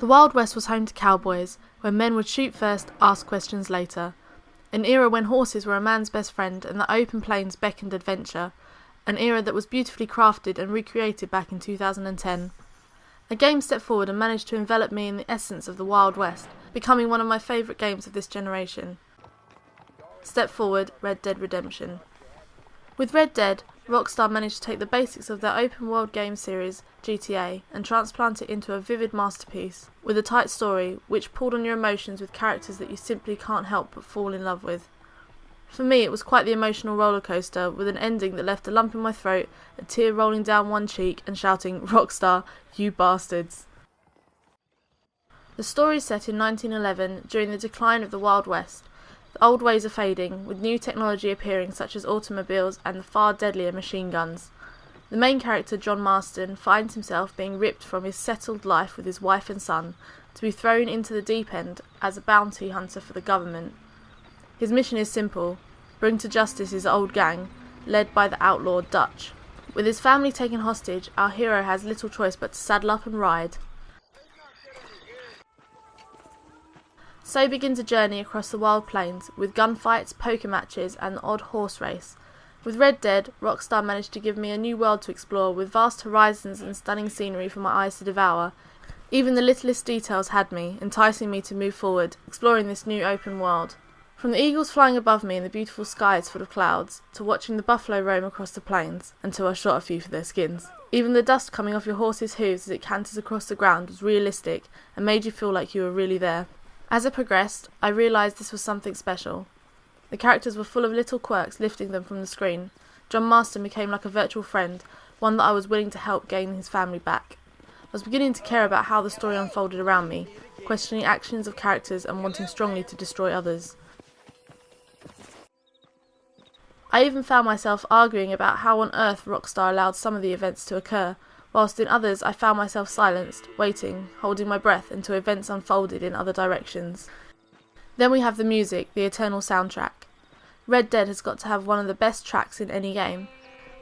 The Wild West was home to cowboys, where men would shoot first, ask questions later. An era when horses were a man's best friend and the open plains beckoned adventure. An era that was beautifully crafted and recreated back in 2010. A game stepped forward and managed to envelop me in the essence of the Wild West, becoming one of my favourite games of this generation. Step forward, Red Dead Redemption. With Red Dead, Rockstar managed to take the basics of their open world game series, GTA, and transplant it into a vivid masterpiece, with a tight story which pulled on your emotions with characters that you simply can't help but fall in love with. For me, it was quite the emotional roller coaster, with an ending that left a lump in my throat, a tear rolling down one cheek, and shouting, "Rockstar, you bastards." The story is set in 1911, during the decline of the Wild West. The old ways are fading, with new technology appearing such as automobiles and the far deadlier machine guns. The main character, John Marston, finds himself being ripped from his settled life with his wife and son, to be thrown into the deep end as a bounty hunter for the government. His mission is simple: bring to justice his old gang, led by the outlaw Dutch. With his family taken hostage, our hero has little choice but to saddle up and ride. So begins a journey across the wild plains, with gunfights, poker matches, and the odd horse race. With Red Dead, Rockstar managed to give me a new world to explore, with vast horizons and stunning scenery for my eyes to devour. Even the littlest details had me, enticing me to move forward, exploring this new open world. From the eagles flying above me in the beautiful skies full of clouds, to watching the buffalo roam across the plains, until I shot a few for their skins. Even the dust coming off your horse's hooves as it canters across the ground was realistic, and made you feel like you were really there. As I progressed, I realised this was something special. The characters were full of little quirks lifting them from the screen. John Marston became like a virtual friend, one that I was willing to help gain his family back. I was beginning to care about how the story unfolded around me, questioning actions of characters and wanting strongly to destroy others. I even found myself arguing about how on earth Rockstar allowed some of the events to occur, whilst in others I found myself silenced, waiting, holding my breath until events unfolded in other directions. Then we have the music, the eternal soundtrack. Red Dead has got to have one of the best tracks in any game.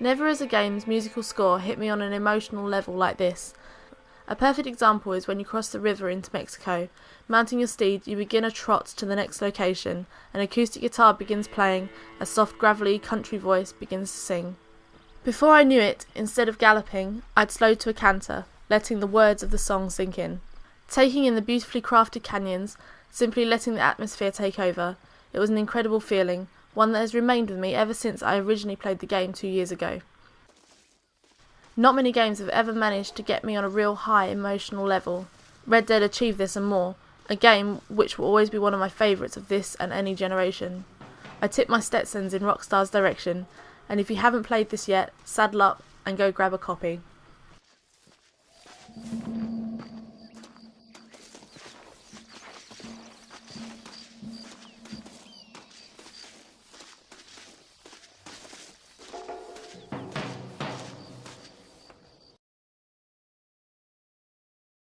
Never has a game's musical score hit me on an emotional level like this. A perfect example is when you cross the river into Mexico. Mounting your steed, you begin a trot to the next location. An acoustic guitar begins playing, a soft gravelly country voice begins to sing. Before I knew it, instead of galloping, I'd slowed to a canter, letting the words of the song sink in. Taking in the beautifully crafted canyons, simply letting the atmosphere take over, it was an incredible feeling, one that has remained with me ever since I originally played the game 2 years ago. Not many games have ever managed to get me on a real high emotional level. Red Dead achieved this and more, a game which will always be one of my favourites of this and any generation. I tip my Stetsons in Rockstar's direction, and if you haven't played this yet, saddle up and go grab a copy.